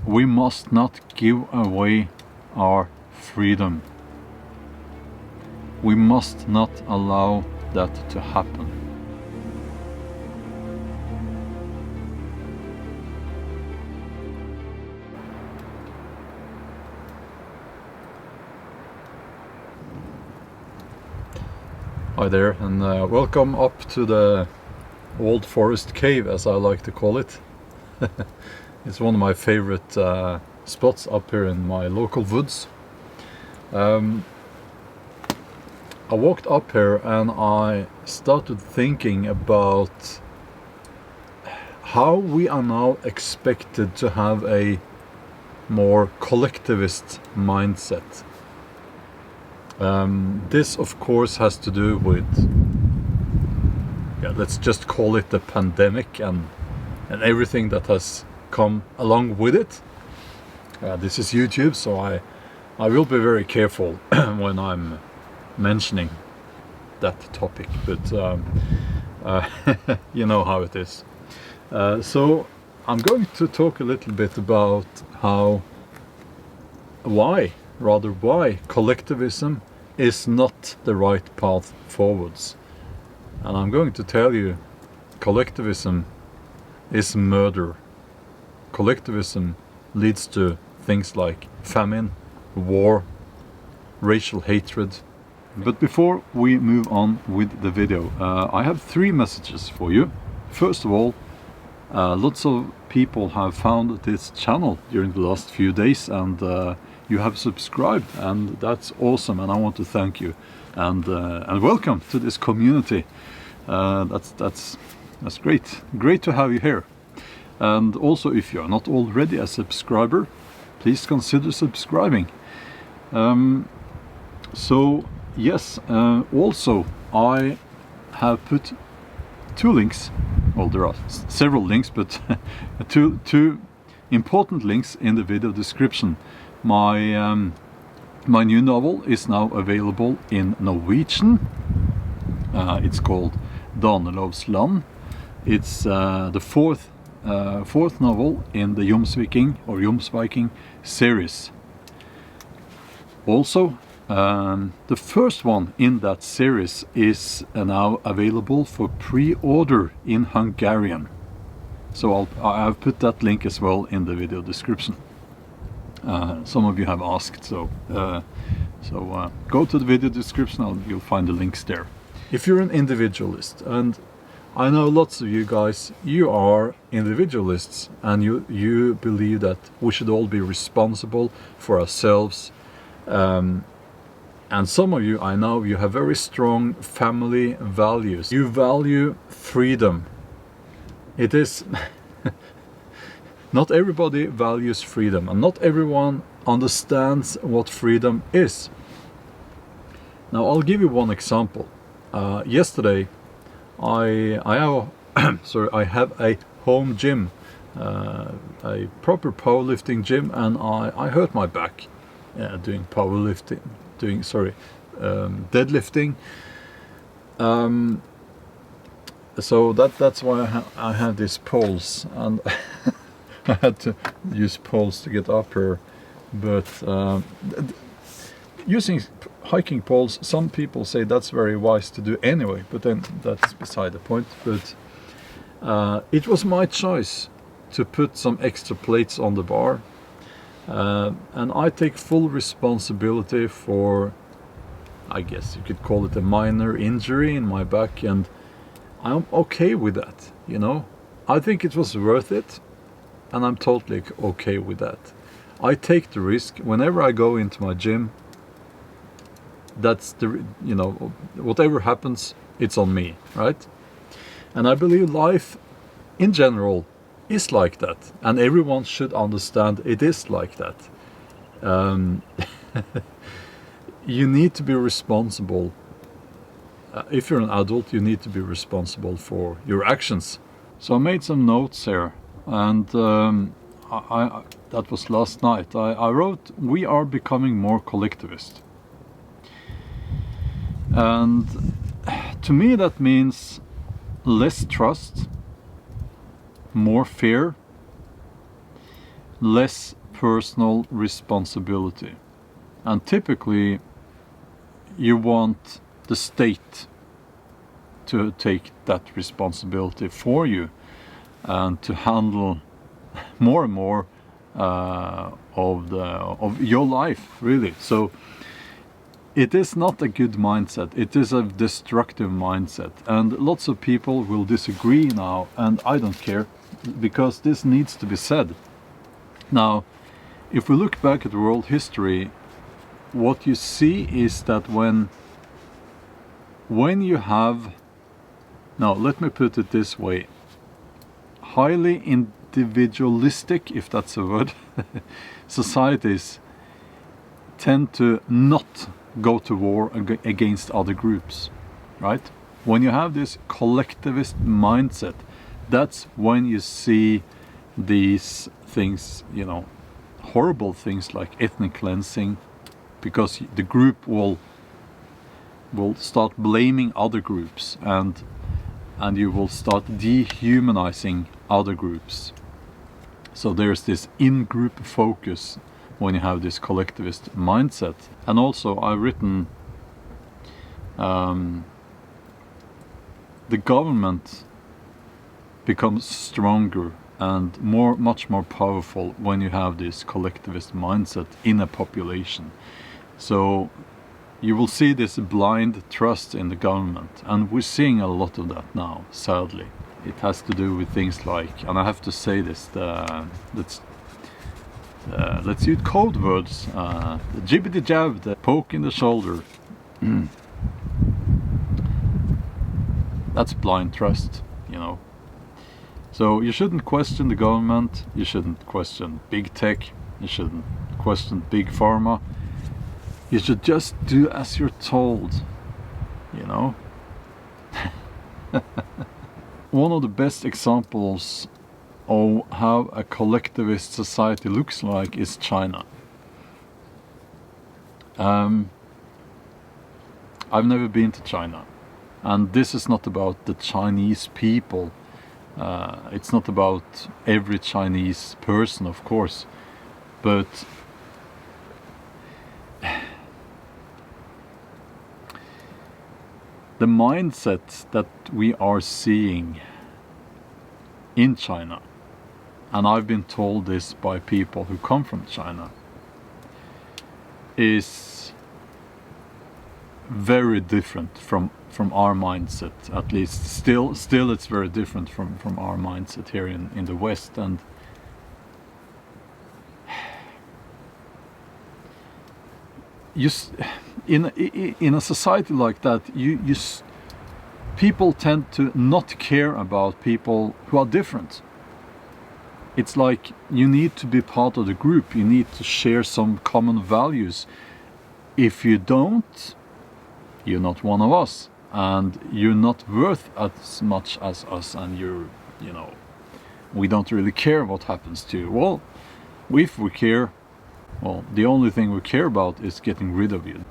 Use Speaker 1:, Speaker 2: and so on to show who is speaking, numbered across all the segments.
Speaker 1: we must not give away our freedom. We must not allow that to happen. Hi there, and welcome up to the old forest cave, as I like to call it. It's one of my favorite spots up here in my local woods. I walked up here and I started thinking about how we are now expected to have a more collectivist mindset. This of course has to do with, let's just call it the pandemic and everything that has come along with it. This is YouTube, so I will be very careful when I'm mentioning that topic, but you know how it is. So I'm going to talk a little bit about why collectivism is not the right path forwards. And I'm going to tell you, collectivism is murder. Collectivism leads to things like famine, war, racial hatred. But before we move on with the video, I have 3 messages for you. First of all, lots of people have found this channel during the last few days, and you have subscribed, and that's awesome, and I want to thank you, and welcome to this community. That's great to have you here. And also, if you are not already a subscriber, please consider subscribing. So yes, also I have put 2 links. Well, there are several links, but two important links in the video description. My new novel is now available in Norwegian. It's called Danelovs Land. It's the fourth novel in the Viking series. Also, the first one in that series is now available for pre-order in Hungarian. So I've put that link as well in the video description. Some of you have asked, so go to the video description, you'll find the links there. If you're an individualist, and I know lots of you guys, you are individualists, and you believe that we should all be responsible for ourselves. And some of you, I know, you have very strong family values. You value freedom. It is not everybody values freedom, and not everyone understands what freedom is. Now I'll give you one example. Yesterday I have a home gym, a proper powerlifting gym, and I hurt my back doing powerlifting, deadlifting. So that's why I have these poles, and I had to use poles to get up here. But using hiking poles, some people say that's very wise to do anyway, but then that's beside the point. But it was my choice to put some extra plates on the bar, and I take full responsibility for, I guess you could call it a minor injury in my back, and I'm okay with that, you know. I think it was worth it, and I'm totally okay with that. I take the risk whenever I go into my gym. That's the, you know, whatever happens, it's on me, right? And I believe life in general is like that, and everyone should understand it is like that. You need to be responsible. If you're an adult, you need to be responsible for your actions. So I made some notes here, and that was last night. I wrote, we are becoming more collectivist. And to me that means less trust, more fear, less personal responsibility. And typically you want the state to take that responsibility for you and to handle more and more of your life, really. So it is not a good mindset. It is a destructive mindset, and lots of people will disagree now, and I don't care, because this needs to be said. Now, if we look back at world history, what you see is that when you have, now let me put it this way, highly individualistic, if that's a word, societies tend to not go to war against other groups, right? When you have this collectivist mindset, that's when you see these things, you know, horrible things like ethnic cleansing, because the group will start blaming other groups, and you will start dehumanizing other groups. So there's this in-group focus when you have this collectivist mindset. And also I've written the government becomes stronger and much more powerful when you have this collectivist mindset in a population. So you will see this blind trust in the government, and we're seeing a lot of that now, sadly. It has to do with things like, and I have to say this, let's use code words, the jibbity jab, the poke in the shoulder. That's blind trust, you know. So you shouldn't question the government, you shouldn't question big tech, you shouldn't question big pharma. You should just do as you're told, you know. One of the best examples of how a collectivist society looks like is China. I've never been to China, and this is not about the Chinese people. It's not about every Chinese person, of course, but the mindset that we are seeing in China, and I've been told this by people who come from China, is very different from our mindset. At least still it's very different from our mindset here in the West. And in a society like that, people tend to not care about people who are different. It's like you need to be part of the group, you need to share some common values. If you don't, you're not one of us, and you're not worth as much as us, and you know, we don't really care what happens to you. Well, if we care, well, the only thing we care about is getting rid of you.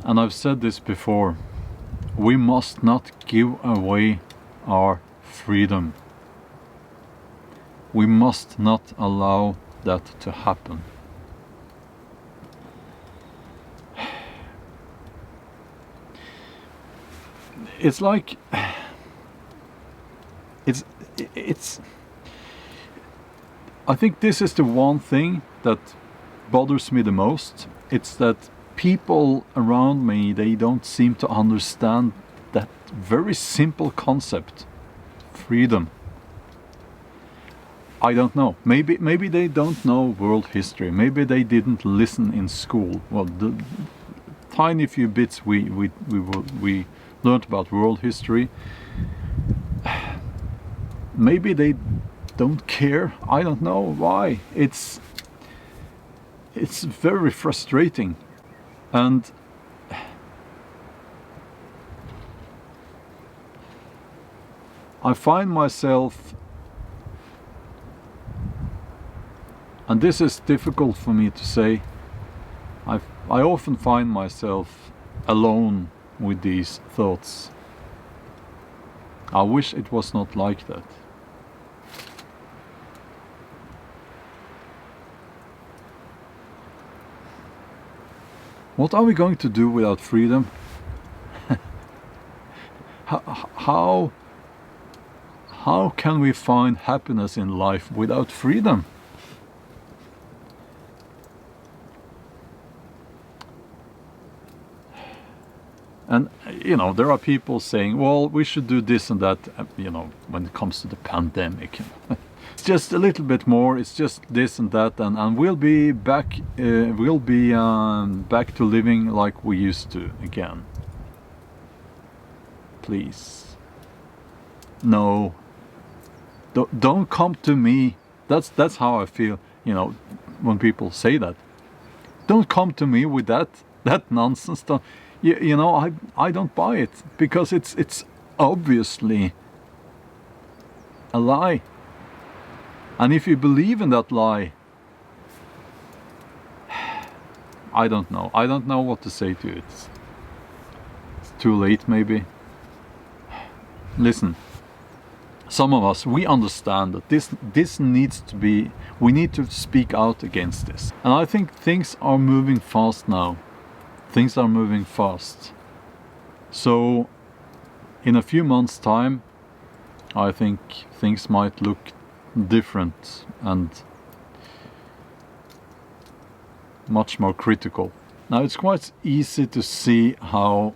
Speaker 1: And I've said this before, we must not give away our freedom. We must not allow that to happen. It's like, it's I think this is the one thing that bothers me the most. It's that people around me, they don't seem to understand that very simple concept, freedom. I don't know. Maybe they don't know world history. Maybe they didn't listen in school. Well, the tiny few bits we learned about world history, maybe they don't care. I don't know why. It's very frustrating. And I find myself, and this is difficult for me to say, I often find myself alone with these thoughts. I wish it was not like that. What are we going to do without freedom? How can we find happiness in life without freedom? And, you know, there are people saying, well, we should do this and that, you know, when it comes to the pandemic. It's just a little bit more, it's just this and that, and we'll be back back to living like we used to again. Please. No. Don't come to me. That's how I feel, you know, when people say that. Don't come to me with that nonsense. You know, I don't buy it, because it's obviously a lie. And if you believe in that lie, I don't know. I don't know what to say to you. It's too late, maybe. Listen, some of us, we understand that this needs to be, we need to speak out against this. And I think things are moving fast now. Things are moving fast. So in a few months' time, I think things might look different and much more critical. Now, it's quite easy to see how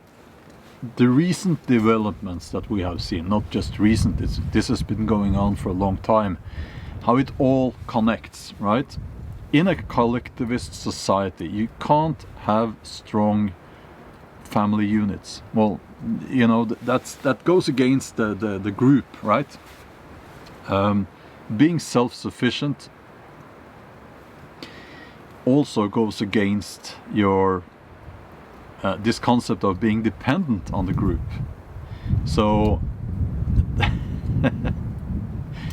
Speaker 1: the recent developments that we have seen, not just recent, this has been going on for a long time, how it all connects, right? In a collectivist society, you can't have strong family units. Well, you know, that goes against the group, right? Being self-sufficient also goes against your this concept of being dependent on the group. So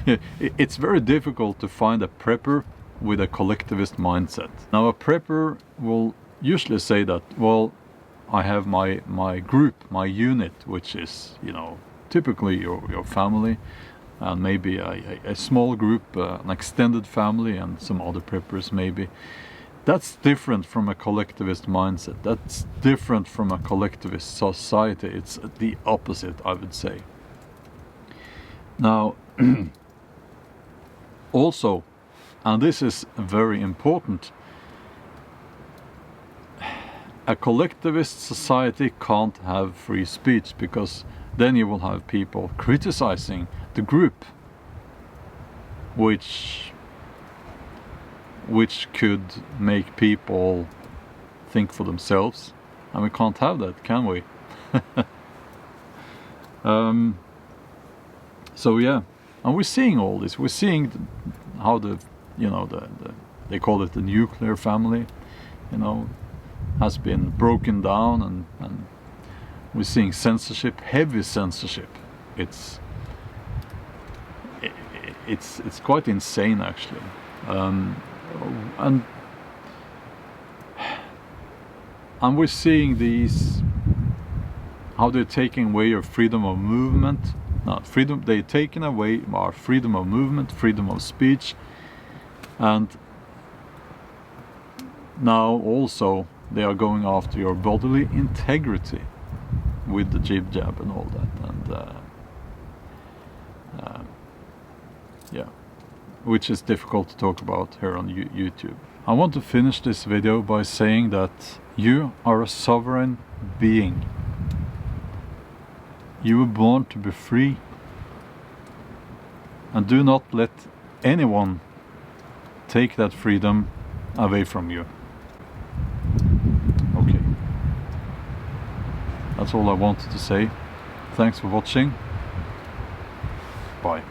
Speaker 1: it's very difficult to find a prepper with a collectivist mindset. Now, a prepper will usually say that, well, I have my group, my unit, which is, you know, typically your family, and maybe a small group, an extended family, and some other preppers maybe. That's different from a collectivist mindset. That's different from a collectivist society. It's the opposite, I would say. Now, also, and this is very important, a collectivist society can't have free speech, because then you will have people criticizing the group, which could make people think for themselves, and we can't have that, can we? So yeah, and we're seeing all this. We're seeing how they call it the nuclear family, you know, has been broken down, and we're seeing censorship, heavy censorship. It's quite insane, actually. And we're seeing how they're taking away your freedom of movement. They're taking away our freedom of movement, freedom of speech, and now also they are going after your bodily integrity with the jib jab and all that, and yeah, which is difficult to talk about here on YouTube. I want to finish this video by saying that you are a sovereign being. You were born to be free, and do not let anyone take that freedom away from you. Okay, that's all I wanted to say. Thanks for watching. Bye.